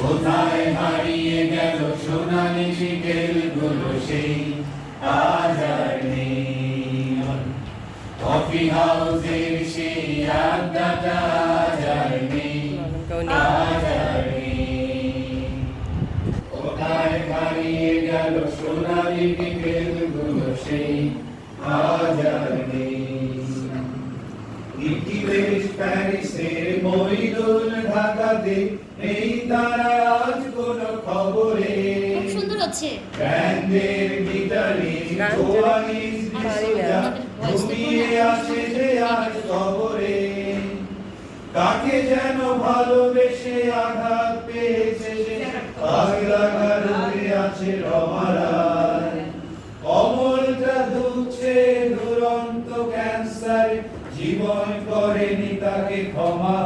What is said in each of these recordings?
কোথায় হারিয়ে গেল সোনালি বিকেলগুলো সেই আজ আর নেই। কফি হাউসের সেই আড্ডাটা আজ আর নেই, আজ আর নেই। কোথায় হারিয়ে গেল সোনালি বিকেলগুলো সেই আজ আর নেই। প্যারিসের মইদুল ঢাকাতে নেই তারা আজ কোনো খবরে। খুব সুন্দর হচ্ছে। ব্যান্ডের গিটারে কোয়ালিস বিসুজা ঘুমিয়ে আছে যে আজ খবরে। কাকে যেন ভালোবেসে আঘাত পেয়েছে সে পাগলা ঘরে আছে রমারায়। অমলটা ধুচ্ছে দুরন্ত ক্যান্সার, জীবন করেনি তাকে ক্ষমা।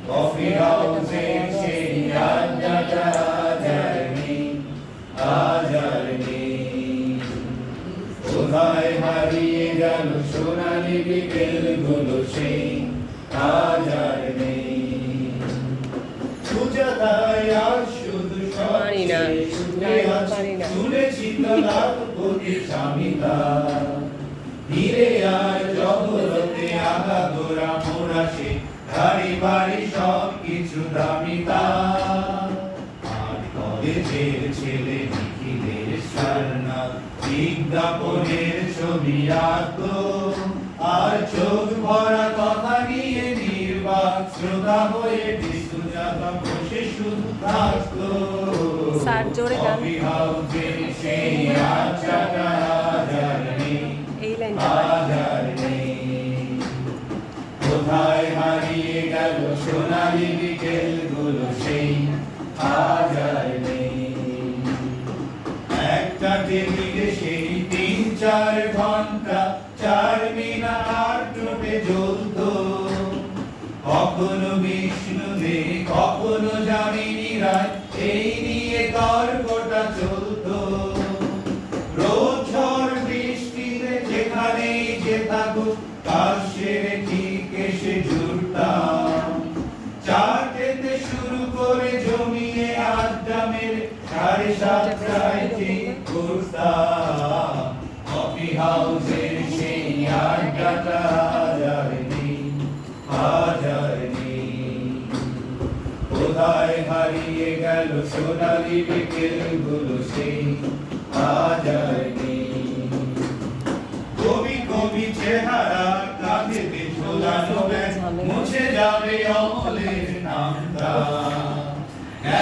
কফি হাউসের সেই আড্ডাটা আজ আর নেই, আজ আর নেই। কোথায় হারিয়ে গেল সোনালি বিকেলগুলো সেই আজ আর নেই। সুজাতায় আজ শুধু শুনেছি তো লাখপতি স্বামীতা। ধীরে আর জগতে আগা গোরা মোরা সে গাড়ি বাড়ি সব কিছু দামিতা। আর কলেজের ছেলে নিখিলের স্বর্ণা বিজ্ঞাপনের ছবি আঁকতো, আর চোখ ভরা কথা নিয়ে নির্বাক শ্রোতা হয়ে সুজাতা বসে শুধু থাকতো। কফি হাউসের সেই আড্ডাটা আজ আর নেই, আজ আর নেই। কোথায় হারিয়ে গেল সোনালি বিকেলগুলো সেই আজ আর নেই। একটা টেবিলে সেই ৩-৪ ঘন্টা ৪ মিনার টোপে জ্বলতো। কখনো বিষ্ণু দে কখনো যামিনী রায়, এই নিয়ে তর্কটা চলতো। রোদ ঝড় বৃষ্টিতে যেখানেই যে থাকুক কাজ সেরে ঠিক এসে জুটতাম। চারটেতে শুরু করে জমিয়ে আড্ডা মেরে ৭:৩০টায় ঠিক করতাম। কফি হাউসের সেই আড্ডাটা আজ আর নেই, আজ আর নেই। কোথায় হারিয়ে গেল সোনালি বিকেলগুলো সেই আজ আর নেই। কবি কবি চেহারা কাঁধেতে ঝোলানো ব্যাগ, মুছে যাবে অমলের নামটা।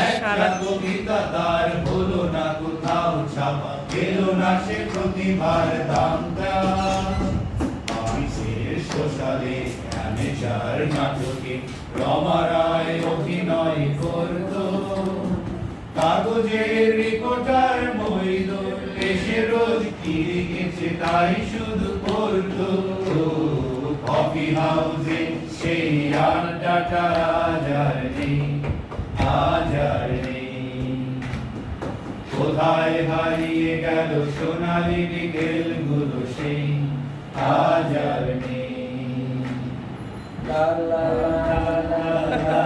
একটা কবিতা তার হলো না কোথাও ছাপা, পেলো না সে প্রতিভার দামটা। সোশ্যালে অ্যামেচার নাটকে রমা রায় অভিনয় করতো। কাগজের রিপোর্টার মইদুল এসে রোজ কি লিখেছে তাই শুধু পড়তো। কফি হাউসে সেই আড্ডাটা আজ আর নেই, আজ আর নেই। কোথায় হারিয়ে গেল সোনালি বিকেলগুলো সেই আজ আর নেই। লা লা লা লা লা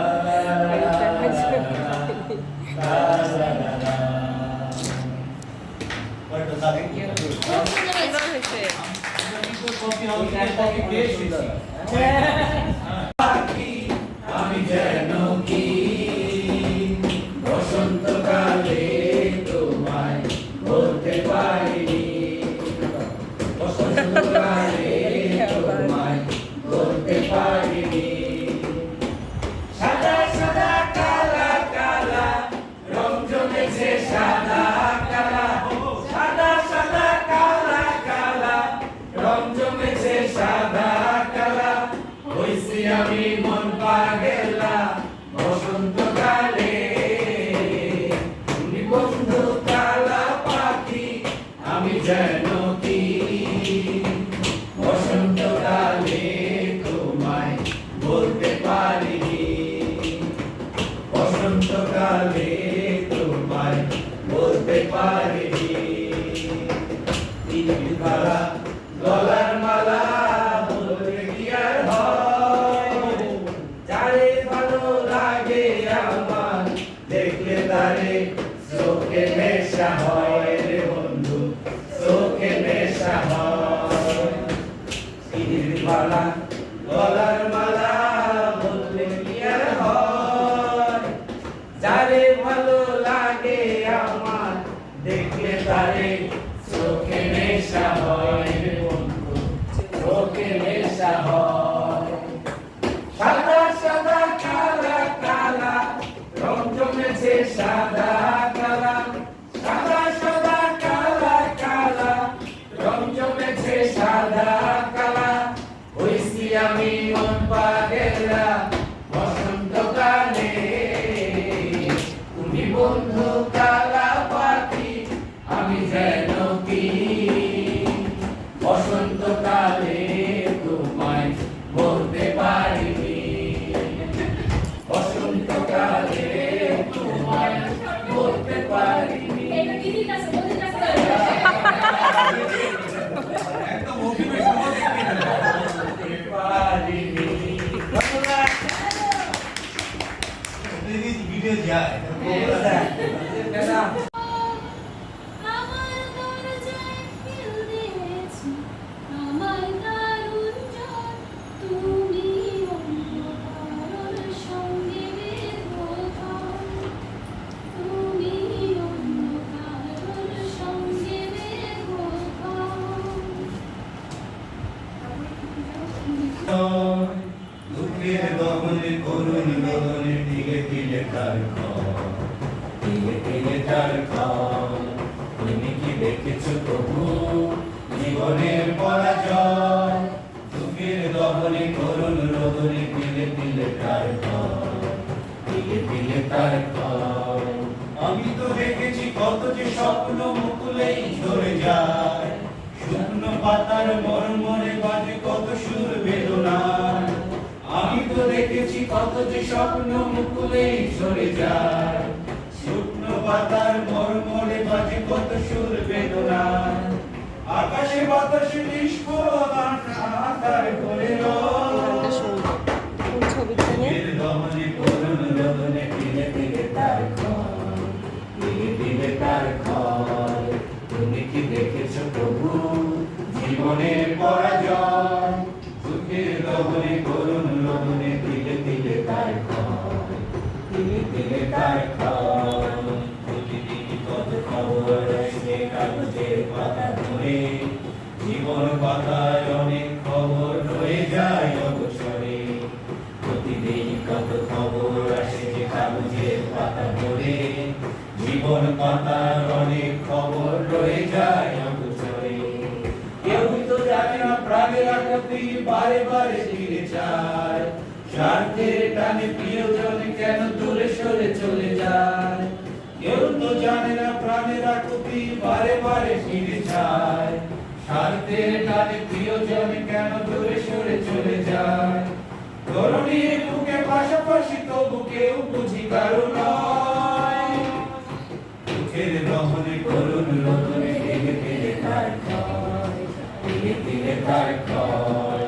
আমি যেন কি বসন্তকালে তোমায় বলতে পারিনি, বসন্তকালে তোমায় বলতে পারিনি। সাদা সাদা কালা কালা রং জমেছে সাদা কালা, সাদা সাদা কালা কালা রং জমেছে সাদা কালা। হইছি আমি মন পাগেলা বসন্তকালে। তুমি বন্ধু কালা পাখি আমি যেন কি বসন্তকালে তোমায় বলতে পারিনি, বসন্তকালে তোমায় বলতে পারিনি। গলার মালা বলতে কি আর হয়, যারে ভালো লাগে আমার নেশা হয় রে বন্ধু, চোখে নেশা হয়। সিঁড়ির বালা গলার মালা বললে কি আর হয়, যারে ভালো লাগে আমার দেখলে তারে চোখে নেশা হয় রে বন্ধু, চোখে নেশা হয়। সাদা সাদা কালা কালা রং জমেছে সাদা কালা, সাদা সাদা কালা কালা রং জমেছে সাদা কালা। হইছি আমি মন পাগেলা বসন্তকালে, তুমি বন্ধু কালা পাখি আমি যেন কি বসন্তকালে তোমায় বলতে পারিনি, বসন্তকালে তোমায় বলতে পারিনি। একদম মোটিভেশন বলতে পারিনি। ভিডিও যায় আমার দরজায় খিল দিয়েছি, আমার দারুণ জ্বর, তুমি অন্য কারোর সঙ্গে বেদখল, তুমি অন্য কারোর সঙ্গে বেদখল। দুঃখের দহনে করুণ রোদনে দিলে দিলে তার ঘর, দিলে দিলে তার ঘর। তুমি কি দেখেছো তবু জীবনের পরাজয়, দুঃখের দহনে করুণ রোদনে দিলে দিলে তার ঘর, দিলে দিলে তার ঘর। আমি তো দেখেছি কত যে স্বপ্ন মুকুলেই ঝরে যায়, শুকনো পাতার মরমরে বাজে কত সুর বেদনার। আমি তো দেখেছি কত যে স্বপ্ন মুকুলেই ঝরে যায়, শুকনো পাতার মরমরে বাজে কত সুর বেদনার। আকাশে বাতাসে নিষ্ফলন আকার করে এর দমনে করুণ রোদনে দিলে দিলে তার ঘর, দিলে দিলে তার ঘর। তুমি কি দেখেছো প্রভু জীবনের পরাজয়, দুঃখের দমনে করুণ রোদনে দিলে দিলে তার ঘর, দিলে দিলে তার ঘর। প্রতিদিন কত খবর আসে কাগজের পাতা ধরে, জীবন পাতায় অনেক খবর রয়ে যায় অবসরে। প্রতিদিন কত খবর আসে যে কাগজের পাতা ধরে, জীবন পাতার অনেক খবর রয়ে যায় অবসরে। কেউ তো জানে না প্রাণের আঘাতে বারে বারে ফিরে যায়, স্বার্থের টানে প্রিয়জন কেন দূরে সরে চলে যায়। কেউ তো জানে না প্রাণের আকুতি বারে বারে ফিরে যায়, স্বার্থের টানে প্রিয়জন কেন দূরে সরে চলে যায়। ধরণীর বুকে পাশাপাশি তবু কেউ বুঝি কারো নয়, দুঃখের দহনে করুণ রোদনে দিলে দিলে তার ঘর, দিলে দিলে তার ঘর।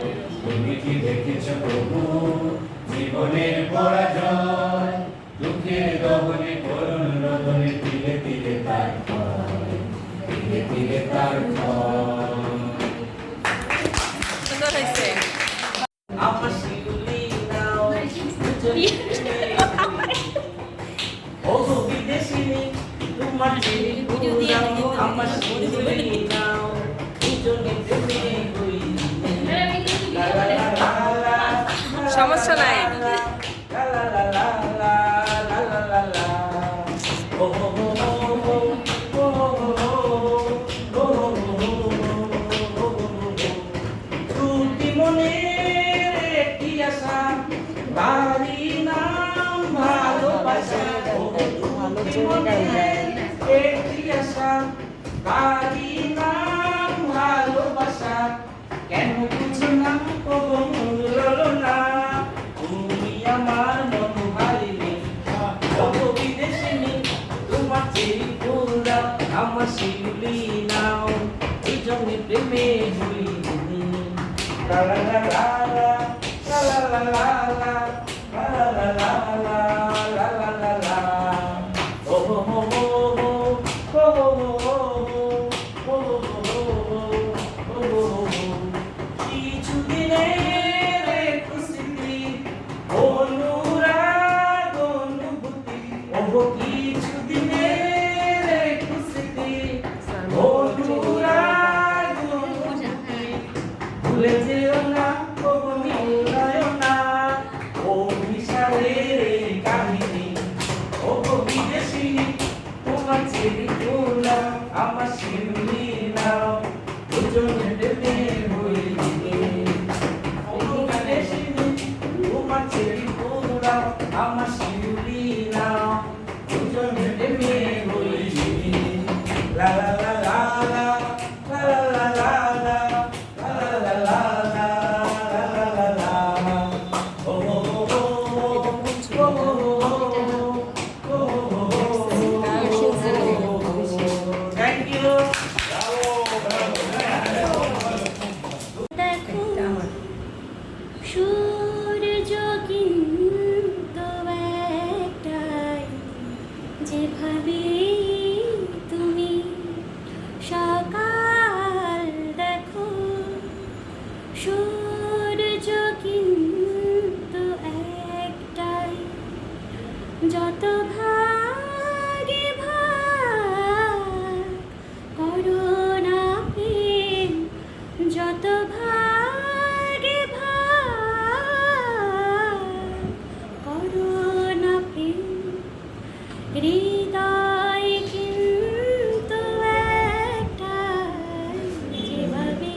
তুমি কি দেখেছো প্রভু জীবনের পরাজয়, দুঃখের দহনে করুণ রোদনে দিলে দিলে তার ঘর, দিলে দিলে তার ঘর। সুন্দর হয়েছে। আমার শিউলি নাও ও বিদেশিনী তোমার ভিডিও দিয়ে আমার শিউলি নাও দুজনে প্রেমে হই। সমস্যা নাই। বাড়ি নাম ভালোবাসা, বাড়ি নাম ভালোবাসা, কেন বুঝো না কবলো না, তুমি আমার মন হারিনি বিদেশিনী, তোমার চেরি ফুল দাও আমার শিউলি নাও, এই জন্য প্রেমে হইনি। লা লা লা লা লা লা লা লা লা লা লা লা লা লা লা লা লা লা। Oh, oh, oh, oh, oh, oh, কিছু দিনের একটু স্মৃতি বন্ধুরার গুনগুনতি। ভুলে যেও না তবু মিলায়ও না অভিসারের এই কাহিনী। ও গো বিদেশিনী, তোমার চেরি ফুলা আমার শিউলি নাও, দুজনে প্রেমে হইলে। ও গো বিদেশিনী, তোমার চেরি ফুলা আমার শিউলি নাও, দুজনে প্রেমে হইলে। লা লা লা লা লা, লা লা লা লা, লা লা লা লা, লা লা লা লা। ও ও ও ও ও ও Thank you. দেখো সূর্য কিন্তু একটাই, যেভাবে তুমি সকাল দেখো সূর্য কিন্তু একটাই, যত ভাগে ভাগ করো না প্রেম, যত ভাগে ভাগ করো না প্রেম, হৃদয় কিন্তু একটাই, যেভাবে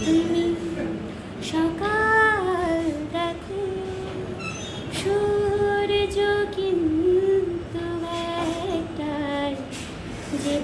তুমি সকাল দেখো সূর্য কিন্তু একটাই, যে